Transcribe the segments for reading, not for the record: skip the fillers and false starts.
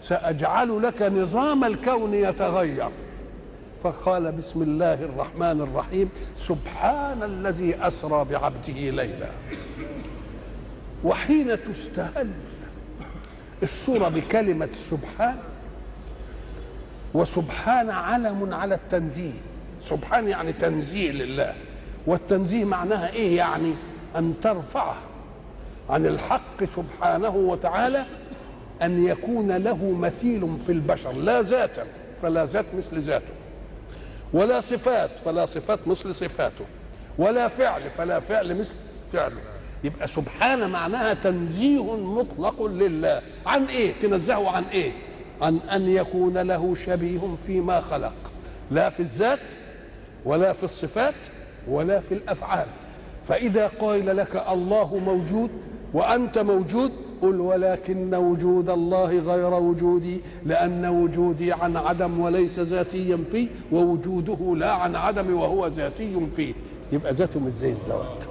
سأجعل لك نظام الكون يتغير. فقال بسم الله الرحمن الرحيم سبحان الذي أسرى بعبده ليلا. وحين تستهل الصورة بكلمة سبحان، وسبحان علم على التنزيه، سبحان يعني تنزيه لله، والتنزيه معناها ايه؟ يعني ان ترفعه عن الحق سبحانه وتعالى ان يكون له مثيل في البشر، لا ذاتا فلا ذات مثل ذاته، ولا صفات فلا صفات مثل صفاته، ولا فعل فلا فعل مثل فعله. يبقى سبحان معناها تنزيه مطلق لله. عن ايه؟ تنزهه عن ايه؟ عن ان يكون له شبيه فيما خلق، لا في الذات ولا في الصفات ولا في الافعال. فاذا قال لك الله موجود وانت موجود، قل ولكن وجود الله غير وجودي، لان وجودي عن عدم وليس ذاتيا فيه، ووجوده لا عن عدم وهو ذاتي فيه. يبقى ذاته مش زي الذوات.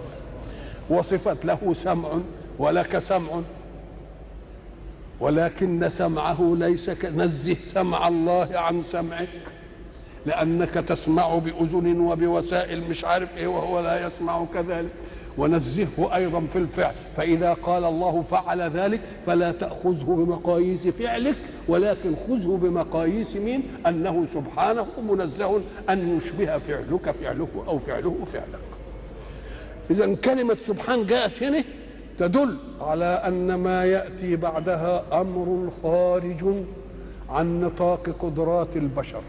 وصفت له سمع ولك سمع، ولكن سمعه ليس نزه سمع الله عن سمعك، لأنك تسمع بأذن وبوسائل مش عارف ايه وهو لا يسمع كذلك. ونزهه أيضا في الفعل، فإذا قال الله فعل ذلك فلا تأخذه بمقاييس فعلك، ولكن خذه بمقاييس مين؟ أنه سبحانه منزه أن يشبه فعلك فعله أو فعله فعلك. إذن كلمة سبحان جاءت هنا تدل على أن ما يأتي بعدها أمر خارج عن نطاق قدرات البشر.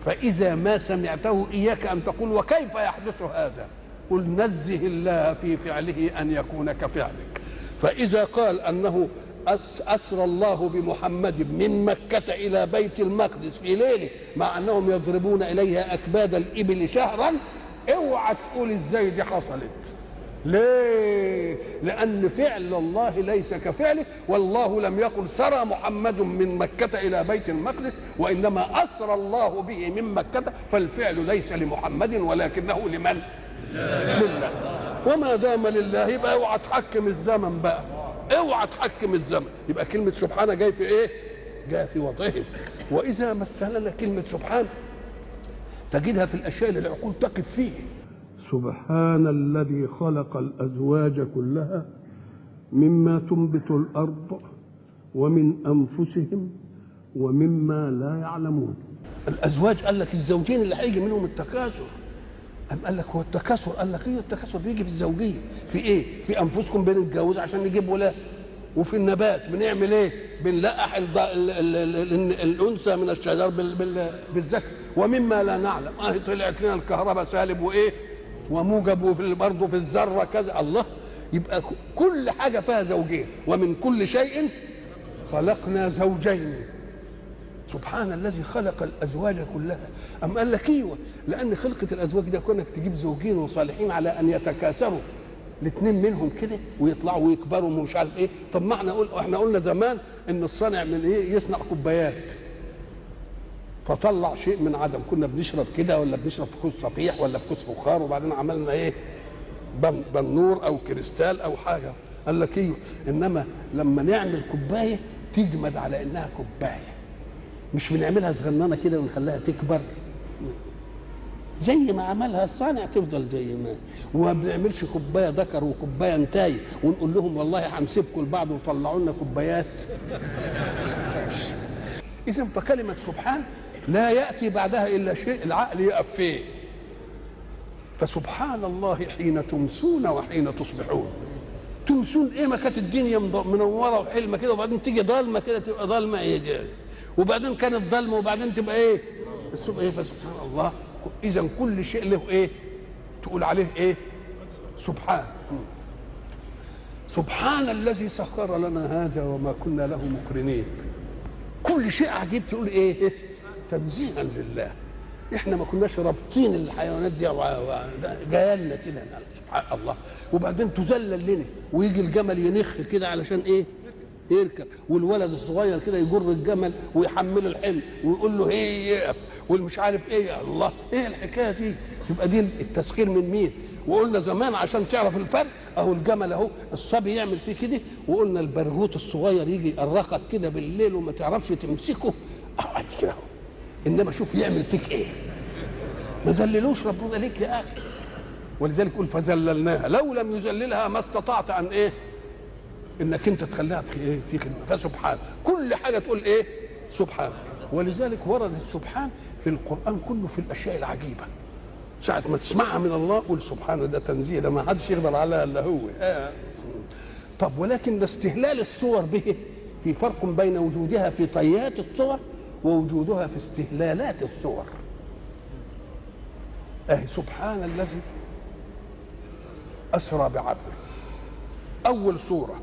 فإذا ما سمعته إياك أن تقول وكيف يحدث هذا؟ قل نزه الله في فعله أن يكون كفعلك. فإذا قال أنه أسرى الله بمحمد من مكة إلى بيت المقدس في ليله مع أنهم يضربون إليها أكباد الإبل شهرا، اوعى تقول إزاي دي حصلت. ليه؟ لأن فعل الله ليس كفعله، والله لم يقل سرى محمد من مكة إلى بيت المقدس، وإنما أسرى الله به من مكة، فالفعل ليس لمحمد ولكنه لمن؟ لله. وما دام لله يبقى اوعى تحكم الزمن بقى، اوعى تحكم الزمن. يبقى كلمة سبحانه جاي في ايه؟ جاي في وضعه. وإذا ما استهلل كلمة سبحان تجدها في الأشياء اللي العقول تقف فيه. سبحان الذي خلق الأزواج كلها مما تنبت الأرض ومن أنفسهم ومما لا يعلمون. الأزواج قال لك الزوجين اللي هيجي منهم التكاثر. أم قال لك هو التكاثر؟ قال لك ايه التكاثر بيجي بالزوجية. في ايه؟ في أنفسكم بنتجوز عشان نجيب ولاد، وفي النبات بنعمل ايه؟ بنلقح الأنثى من الشجر بالذكر، ومما لا نعلم طلعت لنا الكهرباء سالب وايه وموجب، وفي برضه في الذره كذا. الله. يبقى كل حاجه فيها زوجين، ومن كل شيء خلقنا زوجين. سبحان الذي خلق الازواج كلها. ام قال لك ايوه، لان خلقه الازواج ده كونك تجيب زوجين وصالحين على ان يتكاثروا الاثنين منهم كده ويطلعوا ويكبروا ومش عارف ايه. طب ما احنا قلنا زمان ان الصانع من ايه؟ يصنع كوبايات، فطلع شيء من عدم. كنا بنشرب كده ولا بنشرب في كوس صفيح ولا في كوس فخار، وبعدين عملنا ايه؟ بنور او كريستال او حاجه. قال لك ايه؟ انما لما نعمل كوبايه تجمد على انها كوبايه، مش بنعملها صغننه كده ونخليها تكبر زي ما عملها الصانع تفضل زي ما. وما بنعملش كوبايه ذكر وكوبايه انتاي ونقول لهم والله هنسيبكم لبعض وطلعوا لنا كوبايات. اذا فكلمه سبحان لا يأتي بعدها إلا شيء العقل يقف فيه. فسبحان الله حين تمسون وحين تصبحون. تمسون إيه؟ ما كانت الدنيا منورة وحلمة كده، وبعدين تيجي ضلمة كده تبقى ضلمة إيه، وبعدين كانت ضلمة وبعدين تبقى إيه؟ الصبح إيه؟ فسبحان الله. إذا كل شيء له إيه؟ تقول عليه إيه؟ سبحان. سبحان الذي سخر لنا هذا وما كنا له مقرنين. كل شيء عجيب تقول إيه؟ تنزيها لله. احنا ما كناش رابطين الحيوانات دي جايه لنا كده. سبحان الله. وبعدين تذلل لنا، ويجي الجمل ينخ كده علشان ايه؟ يركب، والولد الصغير كده يجر الجمل ويحمله الحمل ويقول له ايه يقف، والمش عارف ايه. الله، ايه الحكايه دي؟ تبقى دي التسخير من مين؟ وقلنا زمان عشان تعرف الفرق اهو الجمل اهو الصبي يعمل فيه كده، وقلنا البرغوث الصغير يجي يقرقك كده بالليل وما تعرفش تمسكه اقعد كده اهو. انما شوف يعمل فيك ايه، ما ذللوش ربنا ليك يا اخي. ولذلك يقول فذللناها، لو لم يذللها ما استطعت ان ايه انك انت تخليها في ايه في خدمه. فسبحان كل حاجه تقول ايه سبحان. ولذلك وردت سبحان في القران كله في الاشياء العجيبه. ساعه ما تسمعها من الله قول سبحان، ده تنزيه، ده ما حدش يقدر عليها الا هو. طب ولكن استهلال الصور به في فرق بين وجودها في طيات الصور ووجودها في استهلالات الصور. سبحان الذي أسرى بعبده أول صورة،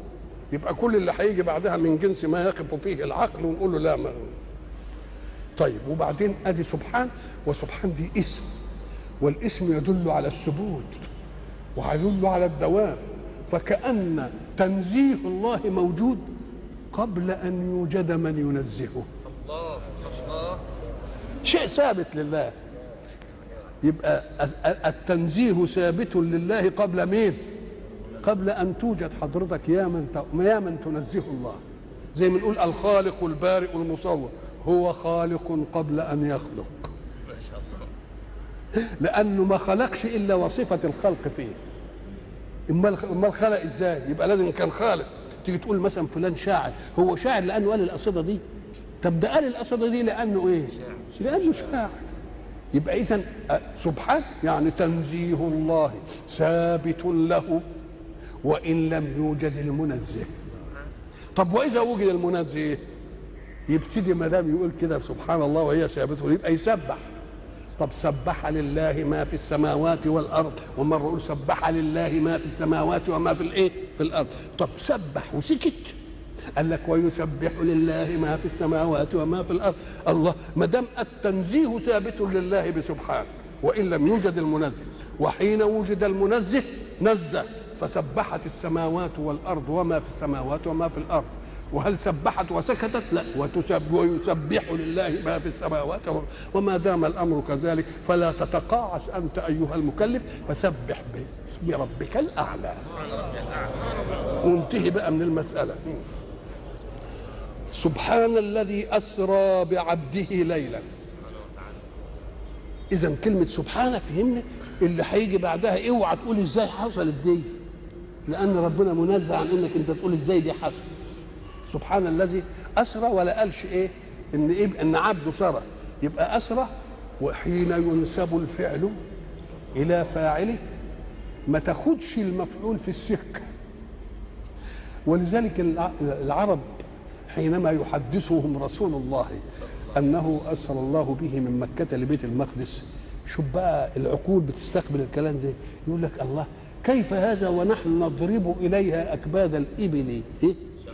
يبقى كل اللي هيجي بعدها من جنس ما يقف فيه العقل ونقول له لا ما. طيب وبعدين أدي سبحان، وسبحان دي اسم، والاسم يدل على الثبوت ويدل على الدوام، فكأن تنزيه الله موجود قبل أن يوجد من ينزهه. الله شيء ثابت لله، يبقى التنزيه ثابت لله قبل مين؟ قبل ان توجد حضرتك يا من تنزه الله. زي ما نقول الخالق البارئ المصور، هو خالق قبل ان يخلق، ما شاء الله، لانه ما خلقش الا وصفه الخلق فيه. امال خلق ازاي؟ يبقى لازم كان خالق. تيجي تقول مثلا فلان شاعر، هو شاعر لانه قال القصيده دي؟ طب ده قال القصيده دي لانه ايه؟ لانه شاعر. يبقى إذن سبحان يعني تنزيه الله ثابت له وإن لم يوجد المنزه. طب وإذا وجد المنزه يبتدي ما دام يقول كده سبحان الله وهي ثابته يبقى يسبح. طب سبح لله ما في السماوات والأرض، ومرة يقول سبح لله ما في السماوات وما في الإيه؟ في الأرض. طب سبح وسكت، قال لك ويسبح لله ما في السماوات وما في الارض. الله ما دام التنزيه ثابت لله بسبحان وان لم يوجد المنزه، وحين وجد المنزه نزه، فسبحت السماوات والارض وما في السماوات وما في الارض. وهل سبحت وسكتت؟ لا، ويسبح لله ما في السماوات وما دام الامر كذلك فلا تتقاعس انت ايها المكلف، فسبح باسم ربك الاعلى. وانتهي بقى من المساله. سبحان الذي أسرى بعبده ليلا. إذن كلمة سبحانه فهمنا اللي هيجي بعدها. اوعى تقول ازاي حصلت دي، لأن ربنا منزه عن انك انت تقول ازاي دي حصل. سبحان الذي أسرى، ولا قالش ايه ان عبده سرى، يبقى أسرى. وحين ينسب الفعل إلى فاعله ما تاخدش المفعول في السكة. ولذلك العرب حينما يحدثهم رسول الله أنه أسر الله به من مكة لبيت المقدس، شوف بقى العقول بتستقبل الكلام زي، يقول لك الله كيف هذا ونحن نضرب إليها أكباد الإبل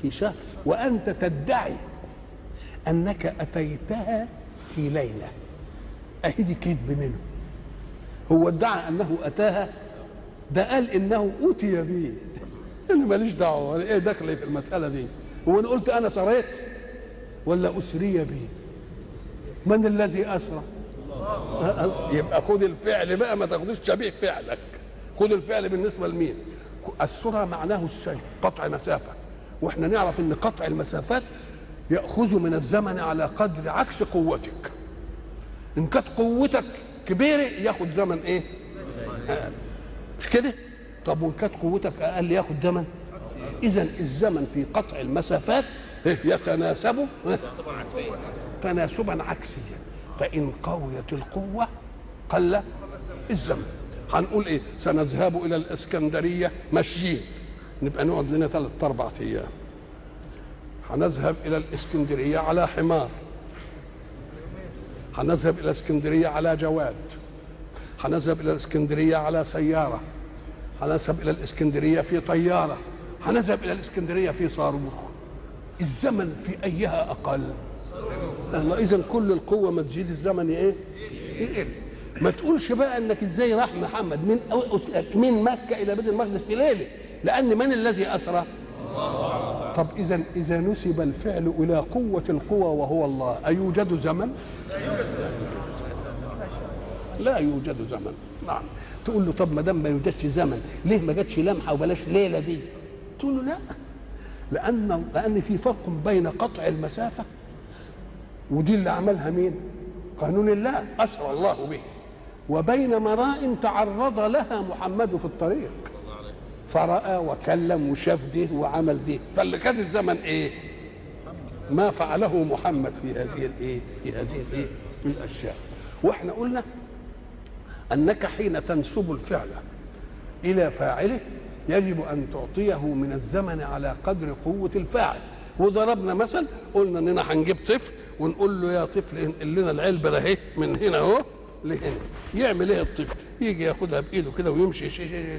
في شهر وأنت تدعي أنك أتيتها في ليلة. أهدي كذب منه. هو ادعى أنه أتاها، ده قال إنه أتي به. أنا ماليش دعوة، إيه دخلي في المسألة دي؟ هو أنا قلت أنا سريت ولا أسري بي؟ من الذي أسرى؟ يبقى خد الفعل بقى، ما تاخدوش شبيه فعلك، خد الفعل بالنسبة لمين؟ السرعة معناه السير، قطع مسافة، واحنا نعرف ان قطع المسافات يأخذ من الزمن على قدر عكس قوتك. ان كانت قوتك كبيرة ياخد زمن ايه؟ مش كده؟ طب وان كانت قوتك اقل ياخد زمن. اذا الزمن في قطع المسافات يتناسب تناسبا عكسيا، فان قويت القوه قل الزمن. هنقول ايه؟ سنذهب الى الاسكندريه ماشيين، نبقى نقعد لنا 3-4 ايام. هنذهب الى الاسكندريه على حمار، هنذهب الى الاسكندريه على جواد، هنذهب الى الاسكندريه على سياره، هنذهب الى الاسكندريه في طياره، هنذهب الى الاسكندريه في صاروخ. الزمن في ايها اقل؟ الله. اذا كل القوه ما تزيد الزمن ايه؟ يقل. ما تقولش بقى انك ازاي راح محمد من مكه الى بيت المقدس في ليله، لان من الذي اسرى؟ طب اذا نسب الفعل الى قوه القوى وهو الله، ايوجد زمن؟ لا يوجد زمن. نعم. تقول له طب ما دام ما يوجدش زمن ليه ما جاتش لمحه وبلاش ليله دي؟ تقول له لا، لان في فرق بين قطع المسافه، ودي اللي عملها مين؟ قانون الله اسرى الله به، وبين مراء تعرض لها محمد في الطريق فرأى وكلم وشاف ده وعمل ده. فاللي كان الزمن ايه؟ ما فعله محمد في هذه الايه؟ في هذه الايه؟ الاشياء. واحنا قلنا انك حين تنسب الفعل الى فاعله يجب ان تعطيه من الزمن على قدر قوه الفاعل. وضربنا مثل قلنا اننا هنجيب طفل ونقول له يا طفل انقل لنا العلبه ده اهي من هنا اهو لهنا. يعمل ايه الطفل؟ يجي ياخدها بايده كده ويمشي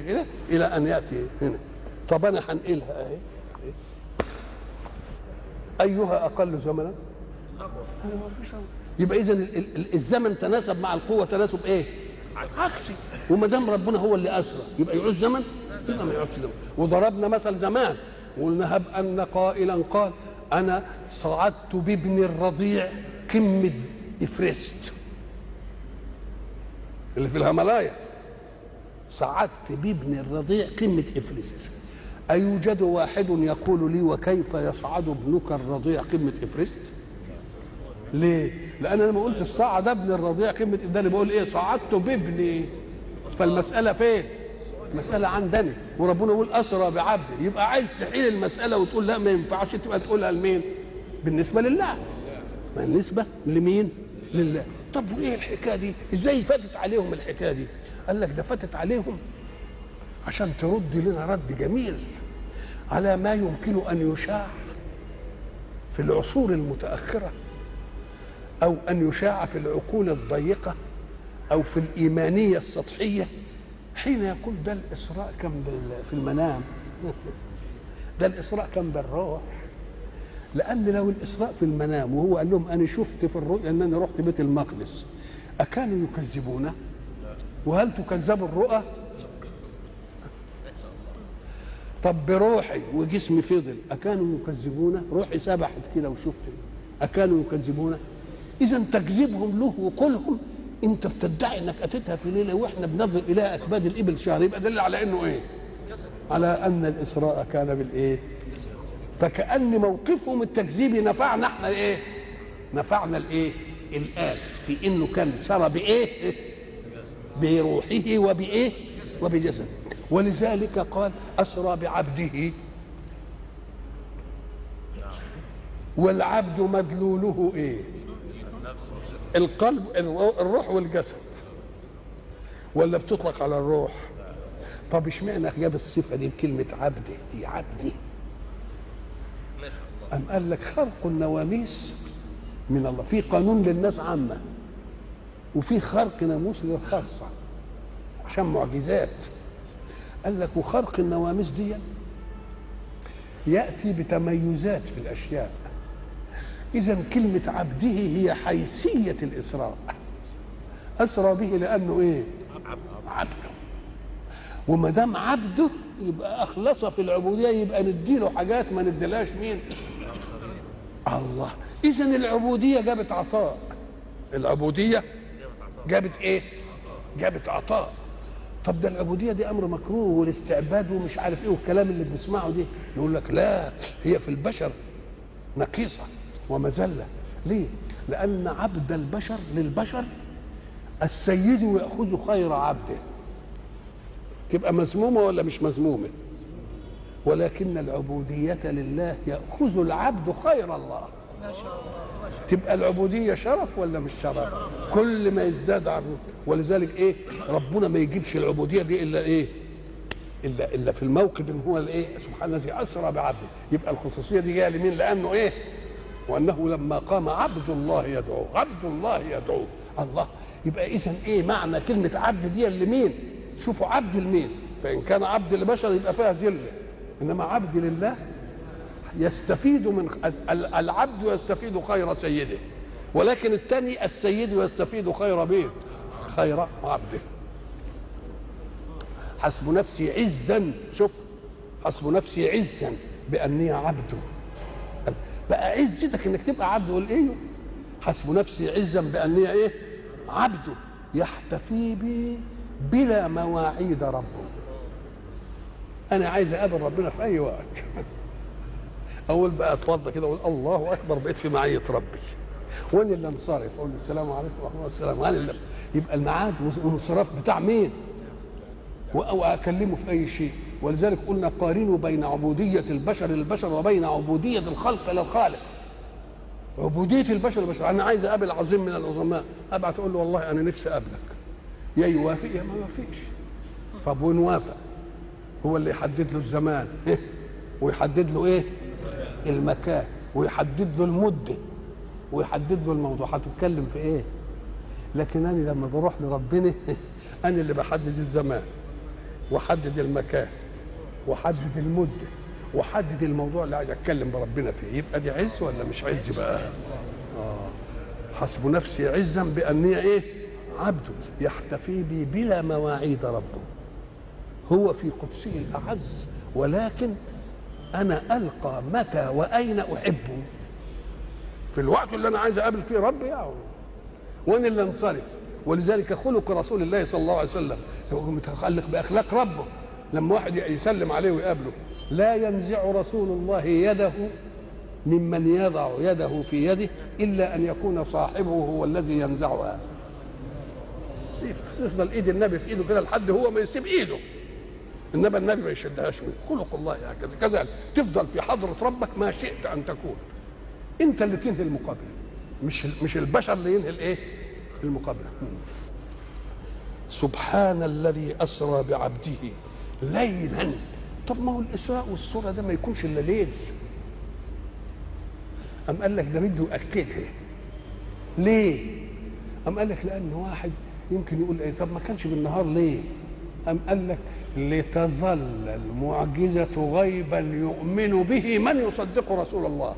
كده الى ان ياتي هنا. طب انا هنقلها اهي. ايها اقل زمنا؟ يبقى اذا الزمن تناسب مع القوه تناسب ايه؟ عكسي. وما دام ربنا هو اللي اسرى يبقى يعوز زمن؟ يبقى ما يعوزش زمن. وضربنا مثل زمان وقلنا هب ان قائلا قال انا صعدت بابن الرضيع قمه افرست اللي في الهيمالايا، صعدت بابن الرضيع قمه افرست. ايوجد واحد يقول لي وكيف يصعد ابنك الرضيع قمه افرست؟ ليه؟ لان انا ما قلت صعد ابن الرضيع قمه، ده انا بقول ايه؟ صعدت بابني. فالمساله فين؟ المساله عندنا، وربنا يقول اسرى بعبده. يبقى عايز تحيل المساله وتقول لا ما ينفعش، تبقى تقولها لمين؟ بالنسبه لله. بالنسبه لمين؟ لله. طب وايه الحكايه دي؟ ازاي فاتت عليهم الحكايه دي؟ قال لك ده فاتت عليهم عشان ترد لنا رد جميل على ما يمكن ان يشاع في العصور المتاخره، او ان يشاع في العقول الضيقه، او في الايمانيه السطحيه، حين يقول ده الاسراء كان في المنام ده الاسراء كان بالروح. لان لو الاسراء في المنام وهو قال لهم انا شفت في الرؤيا ان انا رحت بيت المقدس، اكانوا يكذبونه؟ وهل تكذب الرؤى؟ طب بروحي وجسمي فضل اكانوا يكذبونه؟ روحي سبحت كده وشفت، اكانوا يكذبونه؟ اذا تكذيبهم له وقولهم انت بتدعي انك اتيتها في ليله واحنا بننظر الى اكباد الابل شهر، يبقى دليل على انه ايه؟ على ان الاسراء كان بالايه؟ فكأن موقفهم التكذيبي نفعنا احنا ايه؟ نفعنا الايه؟ الآن في انه كان سرى بايه؟ بروحه وبايه؟ وبجسده. ولذلك قال اسرى بعبده، والعبد مدلوله ايه؟ القلب، الروح والجسد، ولا بتطلق على الروح؟ طب اشمعنى جاب الصفه دي بكلمه عبده؟ دي عبده. أم قال لك خرق النواميس من الله، في قانون للناس عامة وفي خرق ناموس للخاصة عشان معجزات. قال لك وخرق النواميس دي يأتي بتميزات في الأشياء. إذا كلمة عبده هي حيثية الإسراء، أسرى به لأنه إيه؟ عبده. وما دام عبده يبقى أخلص في العبودية، يبقى نديله حاجات ما نديلهاش مين؟ الله. إذن العبودية جابت عطاء. العبودية جابت إيه؟ جابت عطاء. طب ده العبودية دي أمر مكروه والاستعباد ومش عارف إيه والكلام اللي بنسمعه دي، يقول لك لا، هي في البشر نقيصة ومذلة. ليه؟ لأن عبد البشر للبشر السيد يأخذ خير عبده. تبقى مذمومة ولا مش مذمومة؟ ولكن العبودية لله يأخذ العبد خير الله. ما شاء الله. تبقى العبودية شرف ولا مش شرف؟ كل ما يزداد عبد. ولذلك ايه؟ ربنا ما يجيبش العبودية دي الا ايه؟ الا في الموقف ان هو الايه؟ سبحان الذي اسرى بعبده. يبقى الخصوصية دي جايه لمين؟ لانه ايه؟ وانه لما قام عبد الله يدعوه، عبد الله يدعوه الله. يبقى اذا ايه معنى كلمة عبد دي لمين؟ شوفوا عبد لمين؟ فإن كان عبد لبشر يبقى فيها ذلة، إنما عبد لله يستفيد من العبد يستفيد خير سيده، ولكن الثاني السيد يستفيد خير بيت، خير عبده. حسب نفسي عزا، شوف، حسب نفسي عزا بأني عبده. بقى عزتك انك تبقى عبده. والايه؟ حسب نفسي عزا بأني ايه؟ عبده. يحتفي بي بلا مواعيد ربه. انا عايز اقابل ربنا في اي وقت اول بقى اتوضى كده واقول الله اكبر بقيت في معيه ربي، وانا اللي انصرف اقول السلام عليكم ورحمه الله السلام عليكم. يبقى الميعاد والانصراف بتاع مين؟ واكلمه في اي شيء. ولذلك قلنا قارنوا بين عبوديه البشر للبشر وبين عبوديه الخلق للخالق. عبوديه البشر للبشر، انا عايز اقابل عظيم من العظماء، ابعت اقول له والله انا نفسي اقابلك، يا يوافق يا ما يوافقش. طب ونوافق هو اللي يحدد له الزمان ويحدد له ايه المكان ويحدد له المده ويحدد له الموضوع هتتكلم في ايه. لكن انا لما بروح لربنا انا اللي بحدد الزمان واحدد المكان واحدد المده واحدد الموضوع اللي عايز اتكلم بربنا فيه. يبقى دي عز ولا مش عز بقى؟ حسب نفسي عزا باني ايه عبد يحتفي بي بلا مواعيد ربه. هو في قدسه الاعز، ولكن انا القى متى واين احبه في الوقت اللي انا عايز اقابل فيه ربي يعني، وانا اللي انصرف. ولذلك خلق رسول الله صلى الله عليه وسلم هو متخلق باخلاق ربه. لما واحد يسلم عليه ويقابله لا ينزع رسول الله يده ممن يضع يده في يده الا ان يكون صاحبه هو الذي ينزعها. يفضل ايد النبي في ايده كده لحد هو ما يسيب ايده، انما النبي ما يشدهاش منه. خلق الله هكذا كذلك تفضل في حضره ربك ما شئت ان تكون. انت اللي تنهي المقابله، مش البشر اللي ينهي الايه المقابله. سبحان الذي اسرى بعبده ليلا. طب ما هو الاسراء والسرى ده ما يكونش الا ليل. أم قال لك ده بده يأكدها. ليه؟ أم قال لك لأن واحد يمكن يقول إيه طب ما كانش بالنهار ليه؟ أم قال لك لتظل المعجزة غيبا يؤمن به من يصدق رسول الله.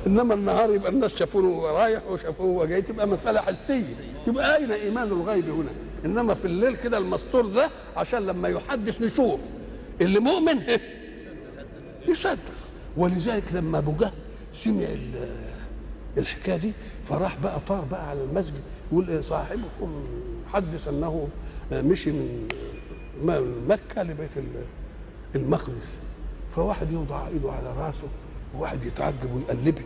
إنما النهار يبقى الناس شافوه رايح وشافوه جاي، تبقى مسألة حسية، تبقى أين إيمان الغيب هنا؟ إنما في الليل كده المستور ده عشان لما يحدث نشوف اللي مؤمن يصدق. ولذلك لما أبو جهل سمع الحكايه دي فراح بقى طار بقى على المسجد يقول صاحبكم حدث انه مشي من مكه لبيت المقدس. فواحد يوضع ايده على راسه وواحد يتعجب ويقلبه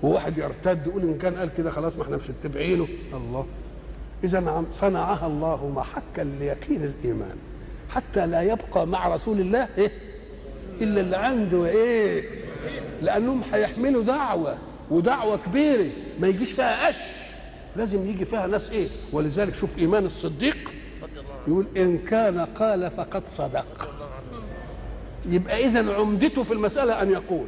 وواحد يرتد يقول ان كان قال كده خلاص ما احنا مش متبعينه. الله اذا صنعها الله محكا ليقين الايمان حتى لا يبقى مع رسول الله ايه الا اللي عنده ايه، لانهم هيحملوا دعوه ودعوه كبيره ما يجيش فيها قش، لازم يجي فيها ناس ايه. ولذلك شوف ايمان الصديق يقول ان كان قال فقد صدق. يبقى اذا عمدته في المساله ان يقول.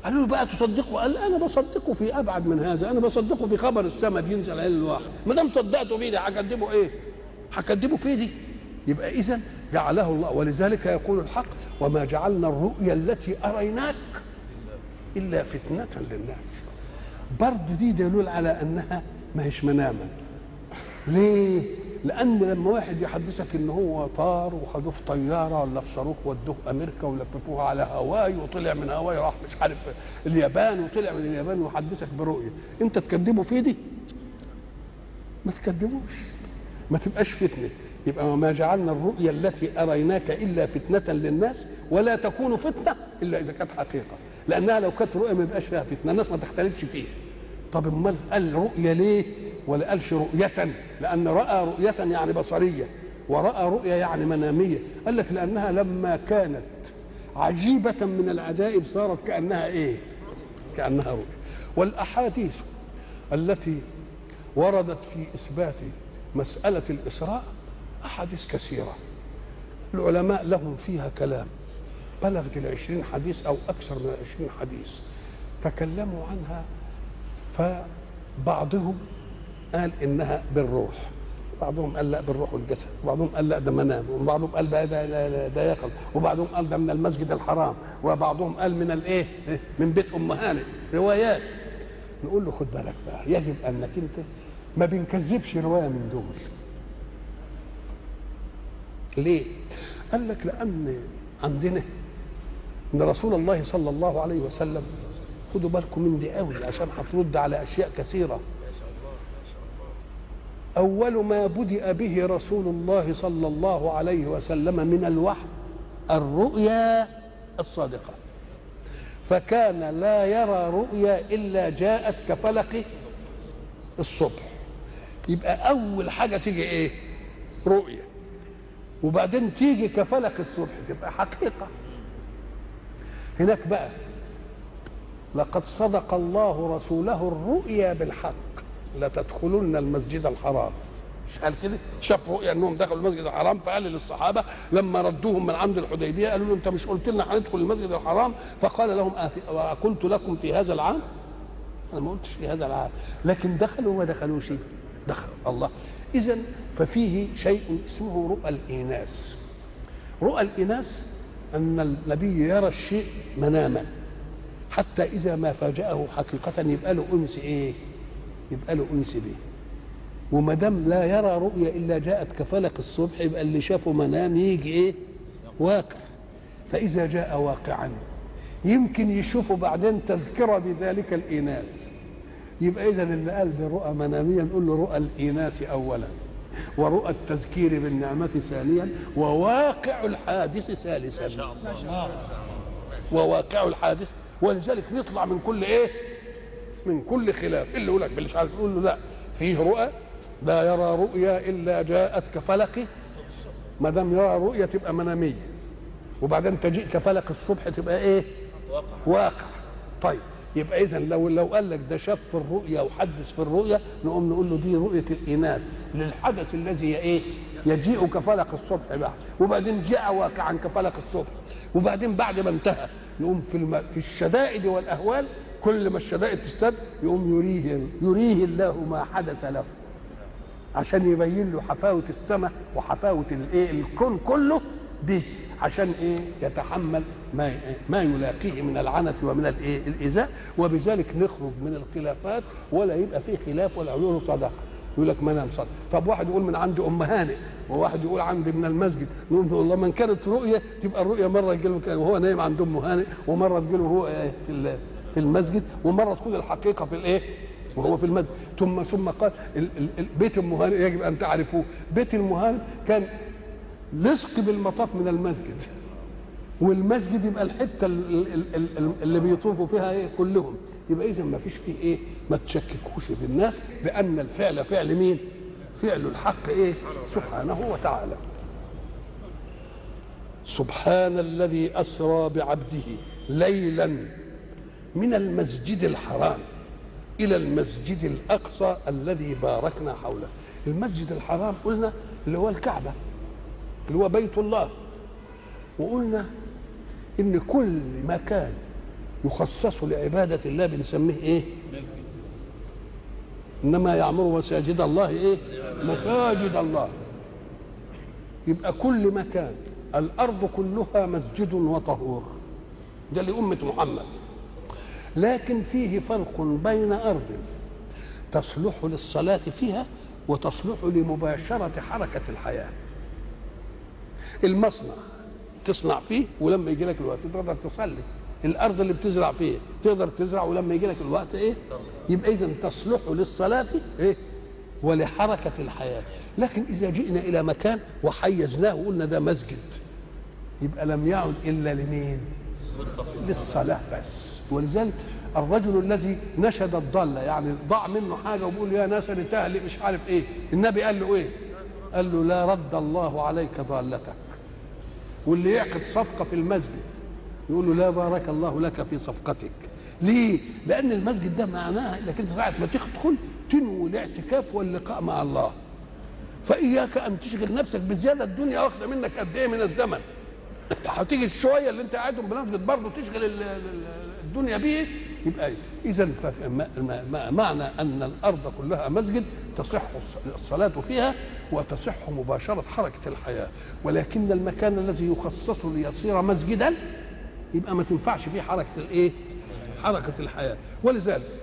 قالوا له بقى تصدقه؟ قال انا بصدقه في ابعد من هذا، انا بصدقه في خبر السماء بينزل عليه الواحد، ما دام صدقته بيه هكذبه ايه؟ هكذبه في دي. يبقى اذا جعله الله. ولذلك يقول الحق وما جعلنا الرؤيا التي اريناك الا فتنه للناس. برضه دي دليل على انها ما هيش مناما. ليه؟ لان لما واحد يحدثك ان هو طار وخدوه في طياره ولا في صاروخ ودوه امريكا ولففوه على هاواي وطلع من هاواي راح مش عارف اليابان وطلع من اليابان ويحدثك برؤيه، انت تكذبه في دي؟ ما تكذبوش، ما تبقاش فتنه. يبقى وما جعلنا الرؤيا التي اريناك الا فتنه للناس ولا تكون فتنه الا اذا كانت حقيقه، لانها لو كانت رؤيا ما يبقاش فيها فتنه، الناس ما تختلفش فيها. طب امال قال رؤيا ليه ولا قالش رؤيه؟ لان راى رؤيه يعني بصريه وراى رؤيا يعني مناميه. قال لك لانها لما كانت عجيبه من العجائب صارت كانها ايه؟ كانها رؤيا. والاحاديث التي وردت في اثبات مساله الاسراء أحاديث كثيرة، العلماء لهم فيها كلام، بلغت 20 حديث أو أكثر من 20 حديث تكلموا عنها. فبعضهم قال إنها بالروح، بعضهم قال لا بالروح والجسد، وبعضهم قال لا ده منام، وبعضهم قال ده يقظ، وبعضهم قال ده من المسجد الحرام، وبعضهم قال من الإيه؟ من بيت أم هانئ. روايات. نقول له خد بالك بقى، يجب أنك أنت ما بنكذبش رواية من دول. ليه؟ قال لك لأن عندنا ان رسول الله صلى الله عليه وسلم، خدوا بالكم من دي قوي عشان هترد على اشياء كثيره. أول ما بدأ به رسول الله صلى الله عليه وسلم من الوحي الرؤيا الصادقة، فكان لا يرى رؤيا إلا جاءت كفلق الصبح. يبقى أول حاجة تيجي إيه؟ رؤيا، وبعدين تيجي كفلق الصبح تبقى حقيقة. هناك بقى لقد صدق الله رسوله الرؤيا بالحق لتدخلن المسجد الحرام. مش قال كده؟ شاف رؤيا انهم دخلوا المسجد الحرام، فقال للصحابه لما ردوهم من عند الحديبيه قالوا له انت مش قلت لنا هندخل المسجد الحرام؟ فقال لهم وقلت لكم في هذا العام؟ انا ما قلتش في هذا العام، لكن دخلوا وما دخلوش، دخلوا الله. اذا ففيه شيء اسمه رؤى الإيناس. رؤى الإيناس ان النبي يرى الشيء مناما حتى اذا ما فاجأه حقيقه يبقى له انس ايه؟ يبقى له انس به. وما دام لا يرى رؤيا الا جاءت كفلق الصبح يبقى اللي شافه منام يجي ايه؟ واقع. فاذا جاء واقعا يمكن يشوفه بعدين تذكره بذلك الإيناس. يبقى اذا اللي قال برؤى مناميه نقول له رؤى الإيناس اولا، ورؤى التذكير بالنعمه ثانيا، وواقع الحادث ثالثا. ما شاء الله. وواقع الحادث. ولذلك نطلع من كل ايه؟ من كل خلاف. اللي يقول لك باللي مش عارف يقول له لا، فيه رؤى لا يرى رؤيا الا جاءت كفلق. ما دام يرى رؤيا تبقى مناميه، وبعدين تجيء كفلق الصبح تبقى ايه؟ واقع. طيب يبقى اذا لو قال لك ده شاف في الرؤيا وحدث في الرؤيا نقوم نقول له دي رؤيه الإيناس للحدث الذي ايه؟ يجيء كفلق الصبح بعد، وبعدين جاء واقعا كفلق الصبح، وبعدين بعد ما انتهى يقوم في الشدائد والاهوال كل ما الشدائد تشتد يقوم يريه الله ما حدث له عشان يبين له حفاوه السماء وحفاوه الايه؟ الكون كله به، عشان ايه؟ يتحمل ما يلاقيه من العنة ومن الايه؟ الايذاء. وبذلك نخرج من الخلافات ولا يبقى فيه خلاف ولا يقولوا صدق. يقول لك منام صدق. طب واحد يقول من عند ام هانئ وواحد يقول عندي من المسجد، نقول والله من كانت رؤيه تبقى الرؤيه مره تجي له وهو نايم عند ام هانئ، ومره تجي له رؤيه في المسجد، ومره تكون الحقيقه في الايه؟ وهو في المسجد. ثم قال بيت ام هانئ يجب ان تعرفوه. بيت ام هانئ كان لصق بالمطاف من المسجد، والمسجد يبقى الحته اللي بيطوفوا فيها ايه؟ كلهم. يبقى اذا ما فيش فيه ايه؟ ما تشككوش في الناس بان الفعل فعل مين؟ فعل الحق ايه؟ سبحانه وتعالى. سبحان الذي اسرى بعبده ليلا من المسجد الحرام الى المسجد الاقصى الذي باركنا حوله. المسجد الحرام قلنا اللي هو الكعبه، اللي هو بيت الله. وقلنا ان كل مكان يخصص لعباده الله بنسميه ايه؟ انما يعمر مساجد الله ايه؟ مساجد الله. يبقى كل مكان، الارض كلها مسجد وطهور، ده لأمة محمد. لكن فيه فرق بين ارض تصلح للصلاه فيها وتصلح لمباشره حركه الحياه. المصنع تصنع فيه ولما يجي لك الوقت تقدر تصلي. الارض اللي بتزرع فيه تقدر تزرع ولما يجي لك الوقت ايه؟ يبقى اذا تصلح للصلاه ايه؟ ولحركه الحياه. لكن اذا جئنا الى مكان وحيزناه وقلنا ده مسجد يبقى لم يعد الا لمين؟ للصلاه بس. ولذلك الرجل الذي نشد الضاله، يعني ضاع منه حاجه وبيقول يا ناس انا تهلي مش عارف ايه، النبي قال له ايه؟ قال له لا رد الله عليك ضالتك. واللي يعقد صفقه في المسجد يقول له لا بارك الله لك في صفقتك. ليه؟ لان المسجد ده معناها انك انت ساعه ما تدخل تنوي الاعتكاف واللقاء مع الله. فاياك ان تشغل نفسك بزياده، الدنيا واخده منك قد ايه من الزمن. هتيجي الشويه اللي انت قاعدهم بالمسجد برضه تشغل الدنيا بيه. يبقى اذا معنى ان الارض كلها مسجد تصح الصلاه فيها وتصح مباشره حركه الحياه. ولكن المكان الذي يخصص ليصير مسجدا يبقى ما تنفعش فيه حركه الايه؟ حركه الحياه. ولذلك